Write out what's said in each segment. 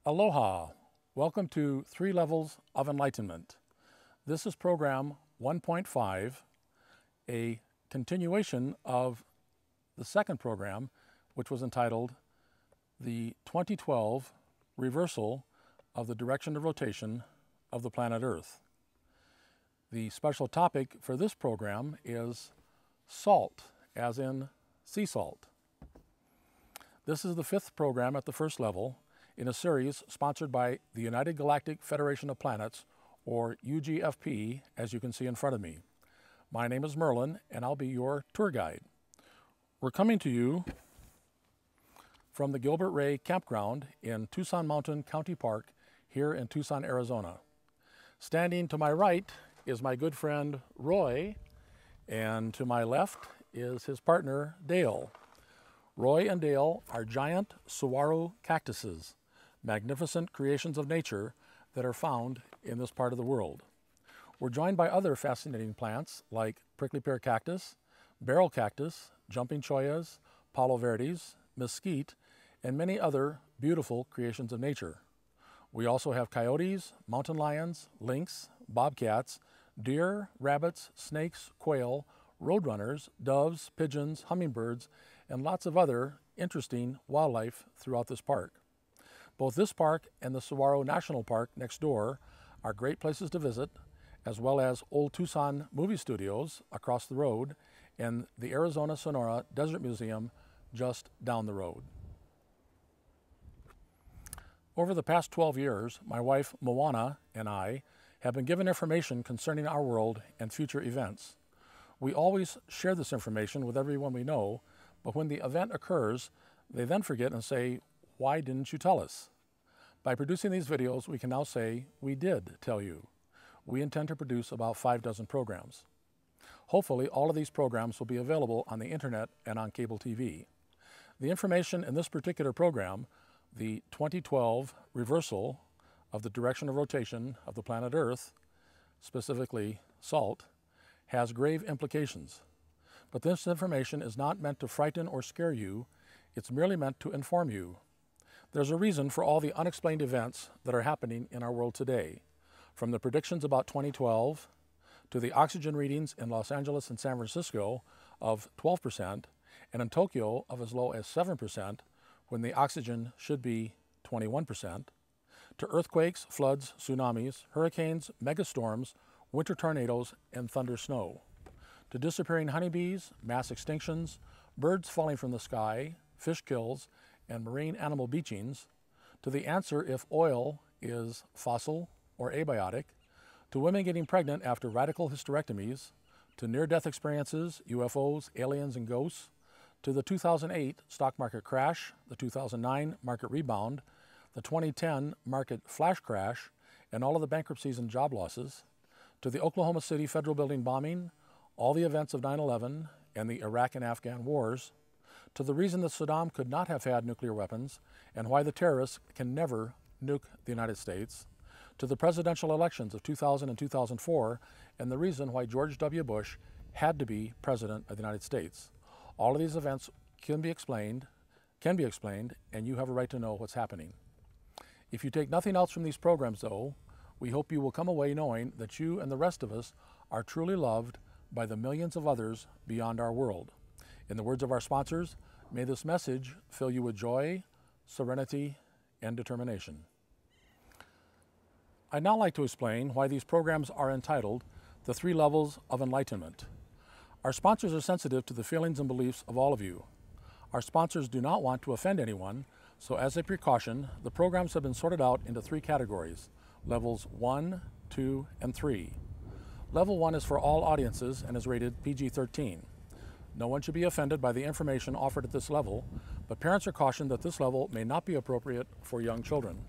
Aloha! Welcome to 3 Levels of Enlightenment. This is program 1.5, a continuation of the second program, which was entitled The 2012 Reversal of the Direction of Rotation of the Planet Earth. The special topic for this program is salt, as in sea salt. This is the 5th program at the first level in a series sponsored by the United Galactic Federation of Planets, or UGFP, as you can see in front of me. My name is Merlin, and I'll be your tour guide. We're coming to you from the Gilbert Ray Campground in Tucson Mountain County Park here in Tucson, Arizona. Standing to my right is my good friend Roy, and to my left is his partner Dale. Roy and Dale are giant saguaro cactuses, magnificent creations of nature that are found in this part of the world. We're joined by other fascinating plants like prickly pear cactus, barrel cactus, jumping choyas, palo verdes, mesquite, and many other beautiful creations of nature. We also have coyotes, mountain lions, lynx, bobcats, deer, rabbits, snakes, quail, roadrunners, doves, pigeons, hummingbirds, and lots of other interesting wildlife throughout this park. Both this park and the Saguaro National Park next door are great places to visit, as well as Old Tucson Movie Studios across the road and the Arizona Sonora Desert Museum just down the road. Over the past 12 years, my wife Moana and I have been given information concerning our world and future events. We always share this information with everyone we know, but when the event occurs, they then forget and say, "Why didn't you tell us?" By producing these videos, we can now say, we did tell you. We intend to produce about 5 dozen programs. Hopefully, all of these programs will be available on the internet and on cable TV. The information in this particular program, the 2012 reversal of the direction of rotation of the planet Earth, specifically salt, has grave implications. But this information is not meant to frighten or scare you. It's merely meant to inform you. There's a reason for all the unexplained events that are happening in our world today, from the predictions about 2012 to the oxygen readings in Los Angeles and San Francisco of 12% and in Tokyo of as low as 7% when the oxygen should be 21%, to earthquakes, floods, tsunamis, hurricanes, megastorms, winter tornadoes, and thunder snow, to disappearing honeybees, mass extinctions, birds falling from the sky, fish kills, and marine animal beachings, to the answer if oil is fossil or abiotic, to women getting pregnant after radical hysterectomies, to near-death experiences, UFOs, aliens, and ghosts, to the 2008 stock market crash, the 2009 market rebound, the 2010 market flash crash, and all of the bankruptcies and job losses, to the Oklahoma City Federal Building bombing, all the events of 9/11 and the Iraq and Afghan wars, to the reason that Saddam could not have had nuclear weapons and why the terrorists can never nuke the United States, to the presidential elections of 2000 and 2004 and the reason why George W. Bush had to be president of the United States. All of these events can be explained, and you have a right to know what's happening. If you take nothing else from these programs, though, we hope you will come away knowing that you and the rest of us are truly loved by the millions of others beyond our world. In the words of our sponsors, may this message fill you with joy, serenity, and determination. I'd now like to explain why these programs are entitled The 3 Levels of Enlightenment. Our sponsors are sensitive to the feelings and beliefs of all of you. Our sponsors do not want to offend anyone, so as a precaution, the programs have been sorted out into 3 categories, levels 1, 2, and 3. Level 1 is for all audiences and is rated PG-13. No one should be offended by the information offered at this level, but parents are cautioned that this level may not be appropriate for young children.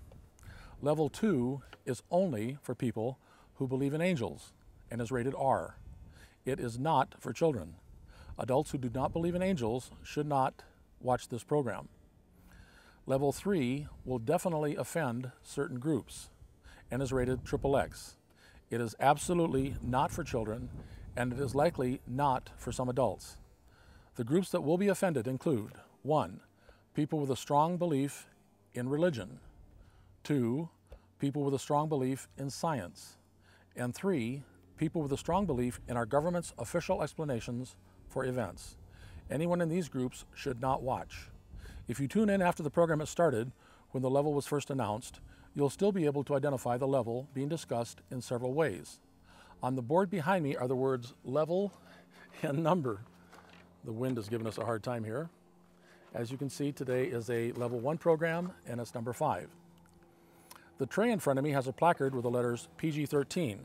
Level 2 is only for people who believe in angels and is rated R. It is not for children. Adults who do not believe in angels should not watch this program. Level 3 will definitely offend certain groups and is rated XXX. It is absolutely not for children, and it is likely not for some adults. The groups that will be offended include 1. People with a strong belief in religion. 2, people with a strong belief in science. And 3, people with a strong belief in our government's official explanations for events. Anyone in these groups should not watch. If you tune in after the program has started, when the level was first announced, you'll still be able to identify the level being discussed in several ways. On the board behind me are the words level and number. The wind is giving us a hard time here. As you can see, today is a level 1 program and it's number 5. The tray in front of me has a placard with the letters PG-13.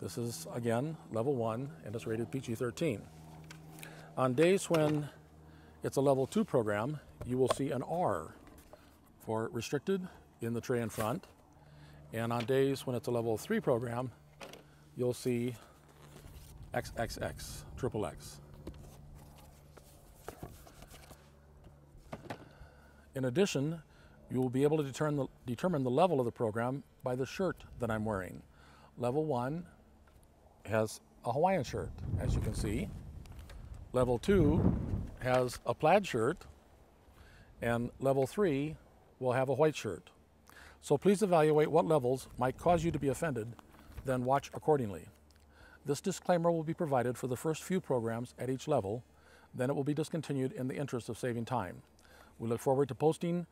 This is, again, level 1 and it's rated PG-13. On days when it's a level 2 program, you will see an R for restricted in the tray in front. And on days when it's a level 3 program, you'll see XXX, triple X. In addition, you will be able to determine the level of the program by the shirt that I'm wearing. Level 1 has a Hawaiian shirt, as you can see. Level 2 has a plaid shirt, and level 3 will have a white shirt. So please evaluate what levels might cause you to be offended, then watch accordingly. This disclaimer will be provided for the first few programs at each level, then it will be discontinued in the interest of saving time. We look forward to posting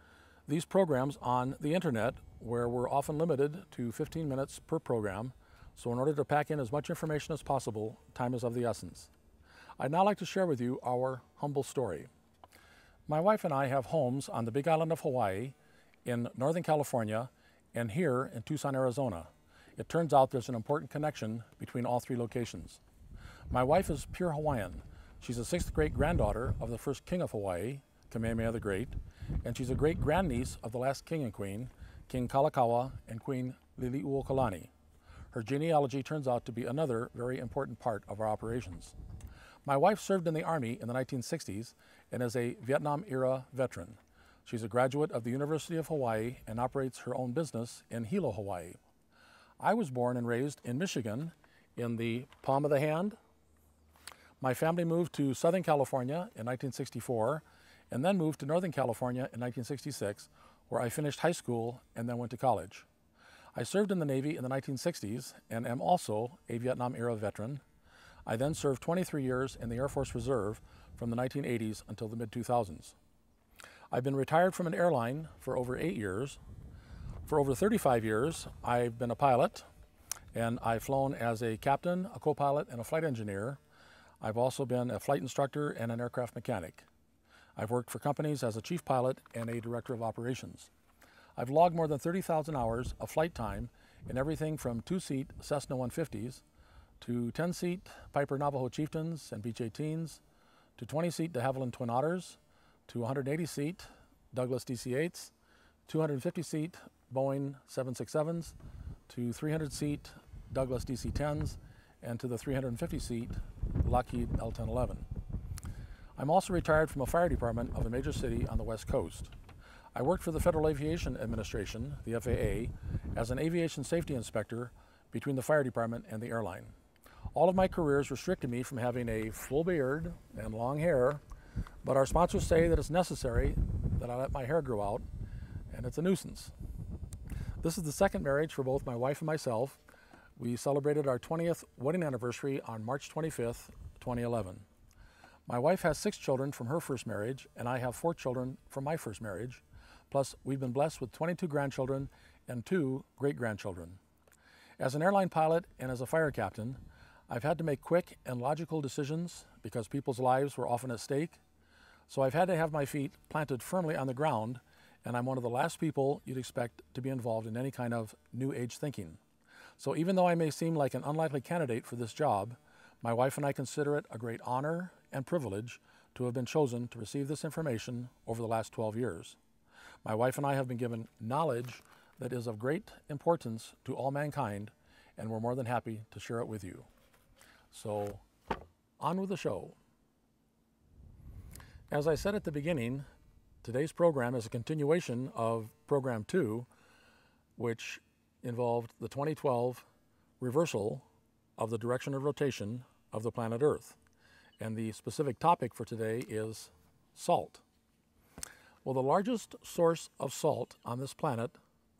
these programs on the internet, where we're often limited to 15 minutes per program, so in order to pack in as much information as possible, time is of the essence. I'd now like to share with you our humble story. My wife and I have homes on the Big Island of Hawaii, in Northern California, and here in Tucson, Arizona. It turns out there's an important connection between all 3 locations. My wife is pure Hawaiian. She's a 6th great granddaughter of the first king of Hawaii, Kamehameha the Great, and she's a great grandniece of the last king and queen, King Kalakaua and Queen Liliuokalani. Her genealogy turns out to be another very important part of our operations. My wife served in the Army in the 1960s and is a Vietnam-era veteran. She's a graduate of the University of Hawaii and operates her own business in Hilo, Hawaii. I was born and raised in Michigan in the palm of the hand. My family moved to Southern California in 1964 and then moved to Northern California in 1966, where I finished high school and then went to college. I served in the Navy in the 1960s and am also a Vietnam-era veteran. I then served 23 years in the Air Force Reserve from the 1980s until the mid-2000s. I've been retired from an airline for over 8 years. For over 35 years, I've been a pilot, and I've flown as a captain, a co-pilot, and a flight engineer. I've also been a flight instructor and an aircraft mechanic. I've worked for companies as a chief pilot and a director of operations. I've logged more than 30,000 hours of flight time in everything from 2-seat Cessna 150s to 10-seat Piper Navajo Chieftains and Beech-18s, to 20-seat de Havilland Twin Otters, to 180-seat Douglas DC-8s, 250-seat Boeing 767s, to 300-seat Douglas DC-10s, and to the 350-seat Lockheed L-1011. I'm also retired from a fire department of a major city on the West Coast. I worked for the Federal Aviation Administration, the FAA, as an aviation safety inspector between the fire department and the airline. All of my careers restricted me from having a full beard and long hair, but our sponsors say that it's necessary that I let my hair grow out, and it's a nuisance. This is the second marriage for both my wife and myself. We celebrated our 20th wedding anniversary on March 25th, 2011. My wife has 6 children from her first marriage, and I have 4 children from my first marriage. Plus, we've been blessed with 22 grandchildren and 2 great-grandchildren. As an airline pilot and as a fire captain, I've had to make quick and logical decisions because people's lives were often at stake. So I've had to have my feet planted firmly on the ground, and I'm one of the last people you'd expect to be involved in any kind of new age thinking. So even though I may seem like an unlikely candidate for this job, my wife and I consider it a great honor and privilege to have been chosen to receive this information over the last 12 years. My wife and I have been given knowledge that is of great importance to all mankind, and we're more than happy to share it with you. So, on with the show. As I said at the beginning, today's program is a continuation of Program 2, which involved the 2012 reversal of the direction of rotation of the planet Earth. And the specific topic for today is salt. Well, the largest source of salt on this planet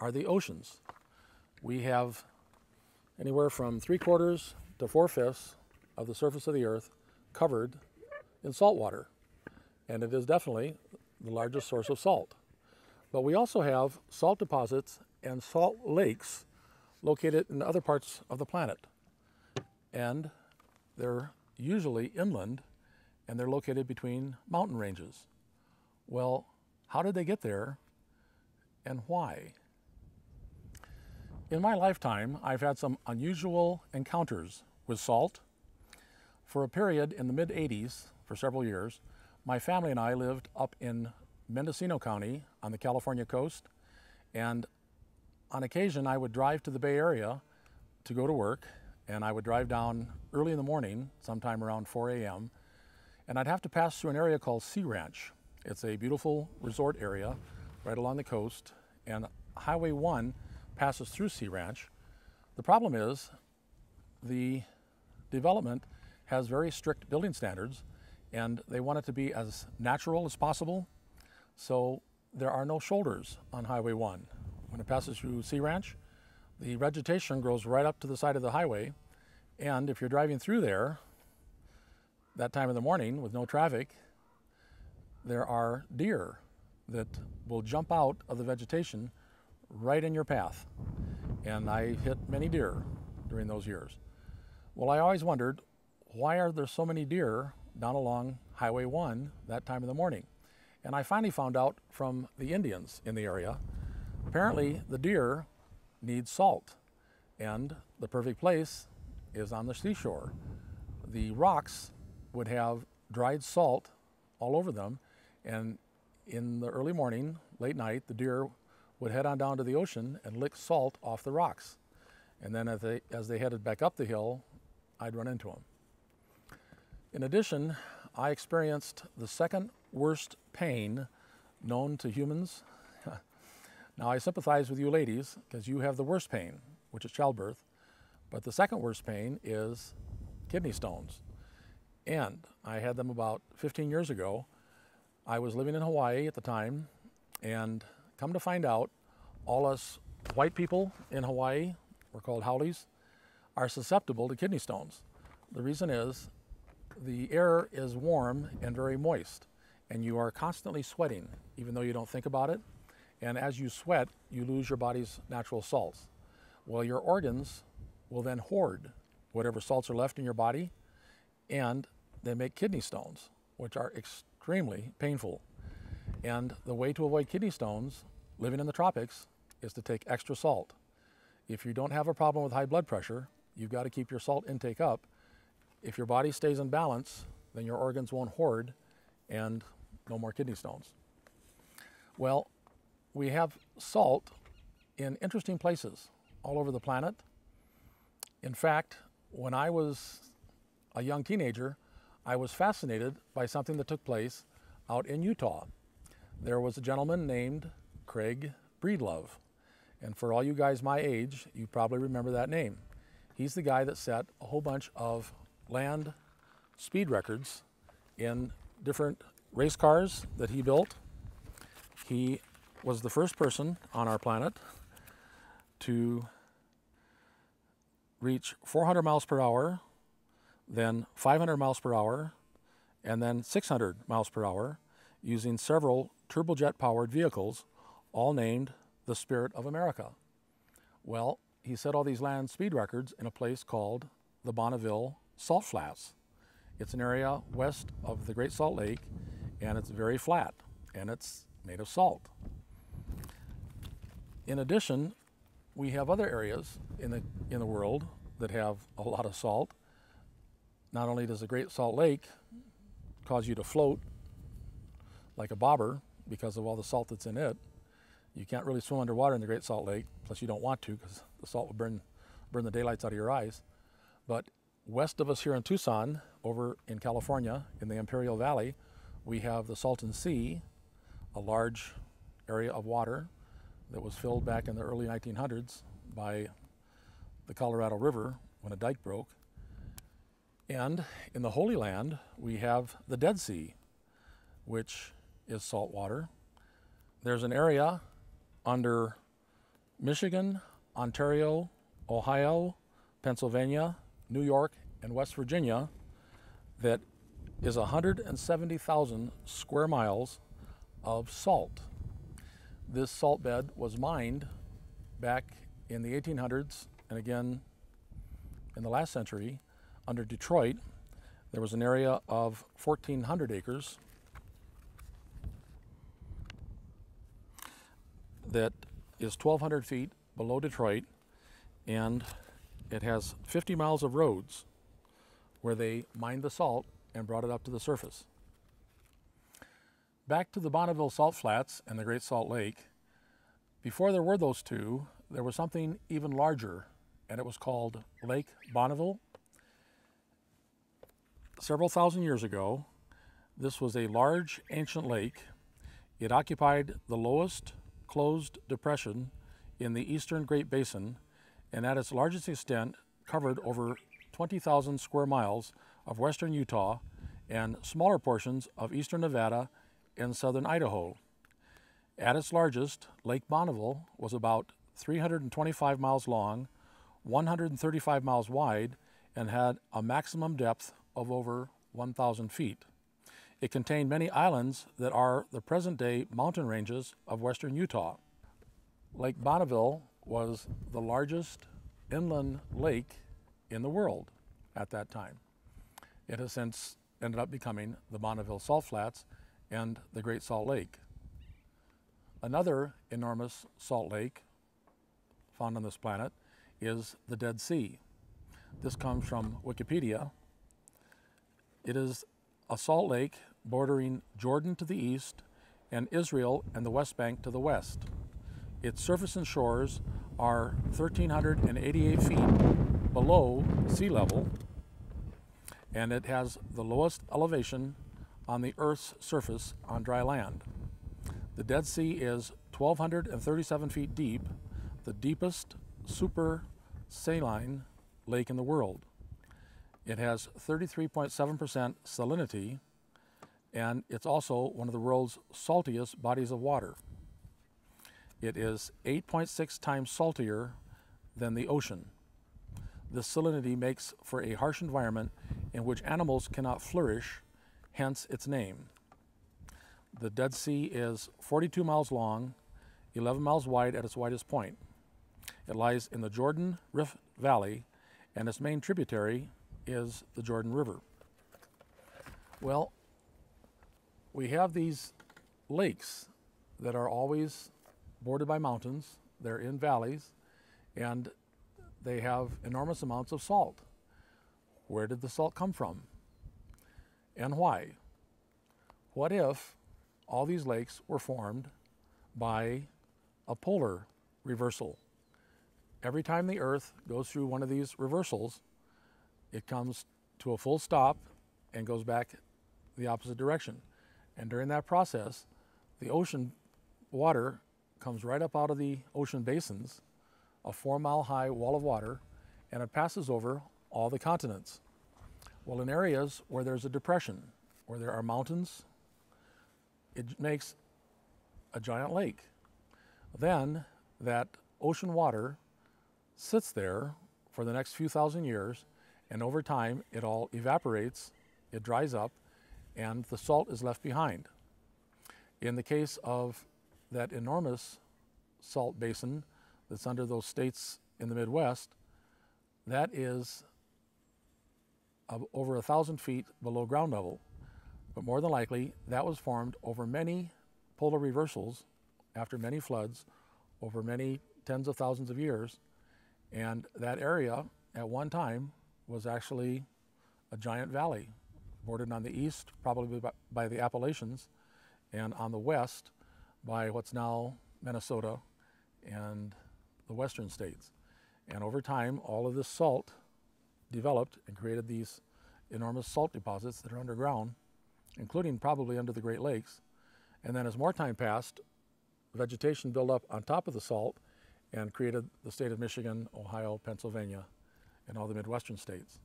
are the oceans. We have anywhere from 3/4 to 4/5 of the surface of the earth covered in salt water, and it is definitely the largest source of salt. But we also have salt deposits and salt lakes located in other parts of the planet, and they're usually inland, and they're located between mountain ranges. Well, how did they get there, and why? In my lifetime, I've had some unusual encounters with salt. For a period in the mid-'80s, for several years, my family and I lived up in Mendocino County on the California coast, and on occasion I would drive to the Bay Area to go to work, and I would drive down early in the morning, sometime around 4 a.m., and I'd have to pass through an area called Sea Ranch. It's a beautiful resort area right along the coast, and Highway 1 passes through Sea Ranch. The problem is the development has very strict building standards, and they want it to be as natural as possible, so there are no shoulders on Highway 1. When it passes through Sea Ranch, the vegetation grows right up to the side of the highway, and if you're driving through there that time of the morning with no traffic, there are deer that will jump out of the vegetation right in your path. And I hit many deer during those years. Well, I always wondered, why are there so many deer down along Highway 1 that time of the morning? And I finally found out from the Indians in the area. Apparently, the deer need salt, and the perfect place is on the seashore. The rocks would have dried salt all over them, and in the early morning, late night, the deer would head on down to the ocean and lick salt off the rocks. And then as they headed back up the hill, I'd run into them. In addition, I experienced the second worst pain known to humans. Now, I sympathize with you ladies because you have the worst pain, which is childbirth, but the second worst pain is kidney stones. And I had them about 15 years ago. I was living in Hawaii at the time, and come to find out, all us white people in Hawaii, we're called haoles, are susceptible to kidney stones. The reason is the air is warm and very moist, and you are constantly sweating, even though you don't think about it. And as you sweat, you lose your body's natural salts. Well, your organs will then hoard whatever salts are left in your body, and they make kidney stones, which are extremely painful. And the way to avoid kidney stones, living in the tropics, is to take extra salt. If you don't have a problem with high blood pressure, you've got to keep your salt intake up. If your body stays in balance, then your organs won't hoard and no more kidney stones. Well, we have salt in interesting places all over the planet. In fact, when I was a young teenager, I was fascinated by something that took place out in Utah. There was a gentleman named Craig Breedlove. And for all you guys my age, you probably remember that name. He's the guy that set a whole bunch of land speed records in different race cars that he built. He was the first person on our planet to reach 400 miles per hour, then 500 miles per hour, and then 600 miles per hour using several turbojet-powered vehicles, all named the Spirit of America. Well, he set all these land speed records in a place called the Bonneville Salt Flats. It's an area west of the Great Salt Lake, and it's very flat, and it's made of salt. In addition, we have other areas in the world that have a lot of salt. Not only does the Great Salt Lake cause you to float like a bobber because of all the salt that's in it. You can't really swim underwater in the Great Salt Lake, plus you don't want to because the salt will burn the daylights out of your eyes. But west of us here in Tucson, over in California, in the Imperial Valley, we have the Salton Sea, a large area of water that was filled back in the early 1900s by the Colorado River when a dike broke. And in the Holy Land, we have the Dead Sea, which is salt water. There's an area under Michigan, Ontario, Ohio, Pennsylvania, New York, and West Virginia that is 170,000 square miles of salt. This salt bed was mined back in the 1800s and again in the last century under Detroit. There was an area of 1,400 acres that is 1,200 feet below Detroit, and it has 50 miles of roads where they mined the salt and brought it up to the surface. Back to the Bonneville Salt Flats and the Great Salt Lake, before there were those two, there was something even larger, and it was called Lake Bonneville. Several thousand years ago, this was a large ancient lake. It occupied the lowest closed depression in the eastern Great Basin, and at its largest extent covered over 20,000 square miles of western Utah and smaller portions of eastern Nevada and southern Idaho. At its largest, Lake Bonneville was about 325 miles long, 135 miles wide, and had a maximum depth of over 1,000 feet. It contained many islands that are the present-day mountain ranges of western Utah. Lake Bonneville was the largest inland lake in the world at that time. It has since ended up becoming the Bonneville Salt Flats and the Great Salt Lake. Another enormous salt lake found on this planet is the Dead Sea. This comes from Wikipedia. It is a salt lake bordering Jordan to the east and Israel and the West Bank to the west. Its surface and shores are 1,388 feet below sea level, and it has the lowest elevation on the Earth's surface on dry land. The Dead Sea is 1,237 feet deep, the deepest supersaline lake in the world. It has 33.7% salinity, and it's also one of the world's saltiest bodies of water. It is 8.6 times saltier than the ocean. This salinity makes for a harsh environment in which animals cannot flourish, hence its name. The Dead Sea is 42 miles long, 11 miles wide at its widest point. It lies in the Jordan Rift Valley, and its main tributary is the Jordan River. Well, we have these lakes that are always bordered by mountains. They're in valleys, and they have enormous amounts of salt. Where did the salt come from? And why? What if all these lakes were formed by a polar reversal? Every time the Earth goes through one of these reversals, it comes to a full stop and goes back the opposite direction. And during that process, the ocean water comes right up out of the ocean basins, a 4-mile high wall of water, and it passes over all the continents. Well, in areas where there's a depression, where there are mountains, it makes a giant lake. Then that ocean water sits there for the next few thousand years, and over time it all evaporates, it dries up, and the salt is left behind. In the case of that enormous salt basin that's under those states in the Midwest, that is over 1,000 feet below ground level. But more than likely, that was formed over many polar reversals after many floods over many tens of thousands of years. And that area at one time was actually a giant valley, bordered on the east probably by the Appalachians, and on the west by what's now Minnesota and the western states. And over time, all of this salt developed and created these enormous salt deposits that are underground, including probably under the Great Lakes. And then as more time passed, vegetation built up on top of the salt and created the state of Michigan, Ohio, Pennsylvania, and all the Midwestern states.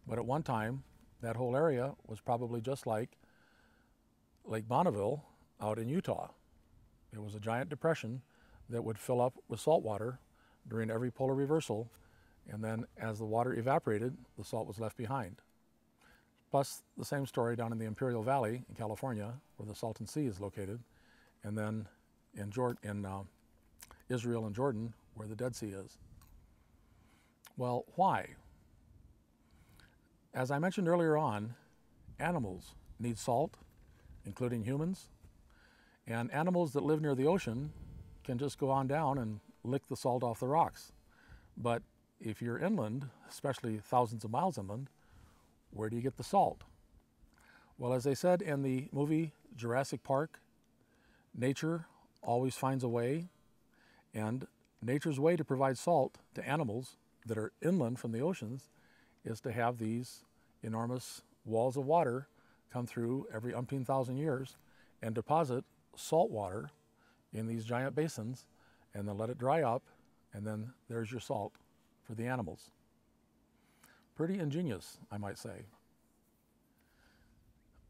But at one time, that whole area was probably just like Lake Bonneville out in Utah. It was a giant depression that would fill up with salt water during every polar reversal, and then as the water evaporated, the salt was left behind. Plus the same story down in the Imperial Valley in California, where the Salton Sea is located, and then in Israel and Jordan, where the Dead Sea is. Well, why? As I mentioned earlier on, animals need salt, including humans, and animals that live near the ocean can just go on down and lick the salt off the rocks. But if you're inland, especially thousands of miles inland, where do you get the salt? Well, as they said in the movie Jurassic Park, nature always finds a way, and nature's way to provide salt to animals that are inland from the oceans is to have these enormous walls of water come through every umpteen thousand years and deposit salt water in these giant basins, and then let it dry up, and then there's your salt for the animals. Pretty ingenious, I might say.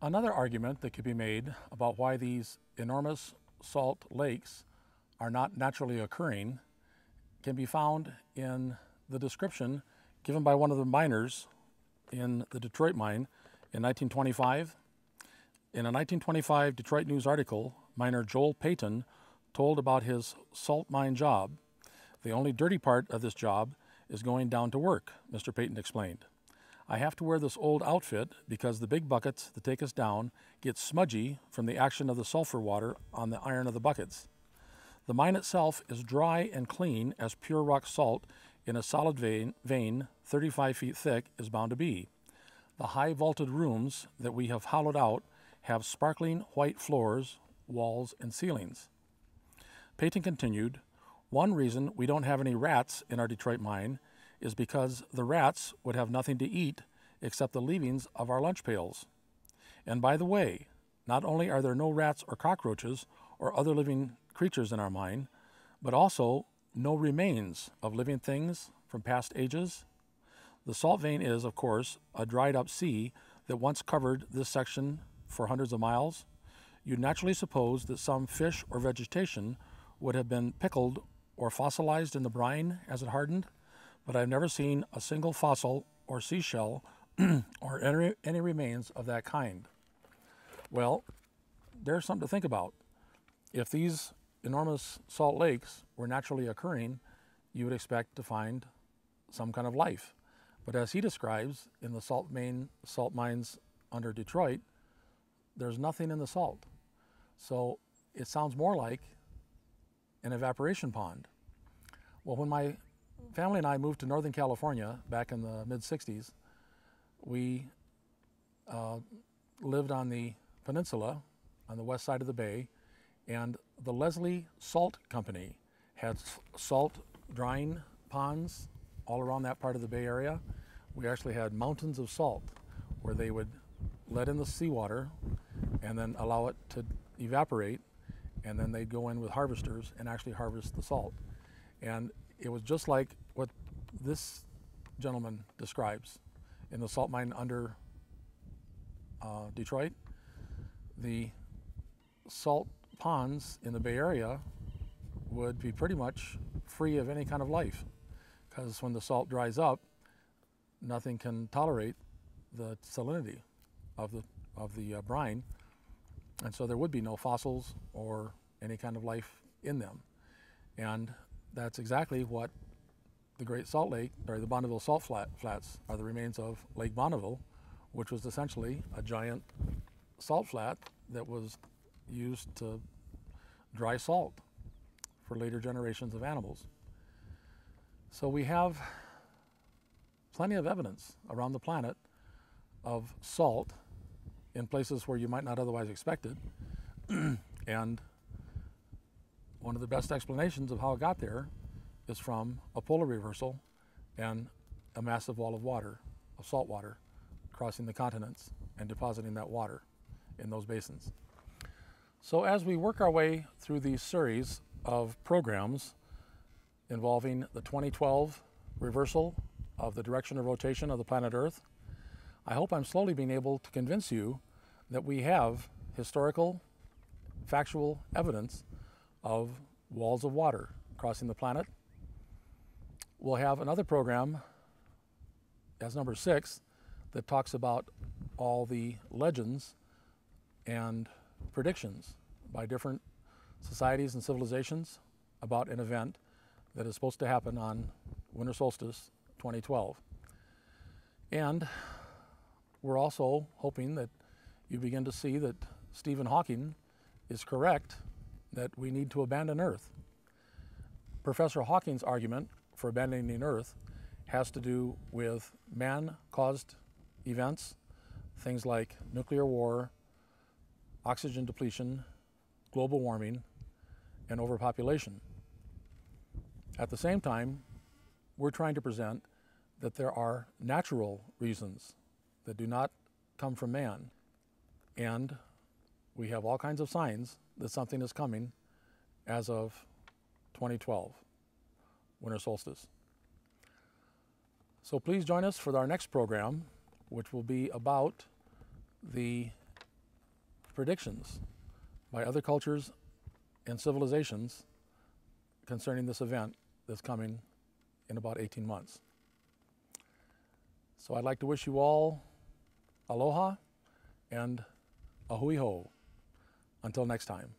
Another argument that could be made about why these enormous salt lakes are not naturally occurring can be found in the description given by one of the miners in the Detroit mine in 1925. In a 1925 Detroit News article, miner Joel Payton told about his salt mine job. The only dirty part of this job is going down to work, Mr. Payton explained. I have to wear this old outfit because the big buckets that take us down get smudgy from the action of the sulfur water on the iron of the buckets. The mine itself is dry and clean as pure rock salt in a solid vein 35 feet thick is bound to be. The high vaulted rooms that we have hollowed out have sparkling white floors, walls, and ceilings. Payton continued, one reason we don't have any rats in our Detroit mine is because the rats would have nothing to eat except the leavings of our lunch pails. And by the way, not only are there no rats or cockroaches or other living creatures in our mine, but also no remains of living things from past ages. The salt vein is, of course, a dried up sea that once covered this section for hundreds of miles. You'd naturally suppose that some fish or vegetation would have been pickled or fossilized in the brine as it hardened, but I've never seen a single fossil or seashell or any remains of that kind. Well, there's something to think about. If these enormous salt lakes were naturally occurring, you would expect to find some kind of life. But as he describes in the salt mines under Detroit, there's nothing in the salt. So it sounds more like an evaporation pond. Well, when my family and I moved to Northern California back in the mid-60s, we lived on the peninsula on the west side of the bay, and the Leslie Salt Company had salt drying ponds all around that part of the Bay Area. We actually had mountains of salt where they would let in the seawater and then allow it to evaporate, and then they'd go in with harvesters and actually harvest the salt. And it was just like what this gentleman describes in the salt mine under Detroit. The salt ponds in the Bay Area would be pretty much free of any kind of life, because when the salt dries up, nothing can tolerate the salinity of the brine, and so there would be no fossils or any kind of life in them. And that's exactly what the Great Salt Lake, or the Bonneville Salt Flats, are the remains of Lake Bonneville, which was essentially a giant salt flat that was used to dry salt for later generations of animals. So we have plenty of evidence around the planet of salt in places where you might not otherwise expect it. And one of the best explanations of how it got there is from a polar reversal and a massive wall of water, of salt water, crossing the continents and depositing that water in those basins. So as we work our way through these series of programs involving the 2012 reversal of the direction of rotation of the planet Earth, I hope I'm slowly being able to convince you that we have historical, factual evidence of walls of water crossing the planet. We'll have another program as number 6 that talks about all the legends and predictions by different societies and civilizations about an event that is supposed to happen on winter solstice 2012. And we're also hoping that you begin to see that Stephen Hawking is correct that we need to abandon Earth. Professor Hawking's argument for abandoning Earth has to do with man-caused events, things like nuclear war, oxygen depletion, global warming, and overpopulation. At the same time, we're trying to present that there are natural reasons that do not come from man, and we have all kinds of signs that something is coming as of 2012, winter solstice. So please join us for our next program, which will be about the predictions by other cultures and civilizations concerning this event that's coming in about 18 months. So I'd like to wish you all aloha and a hui ho. Until next time.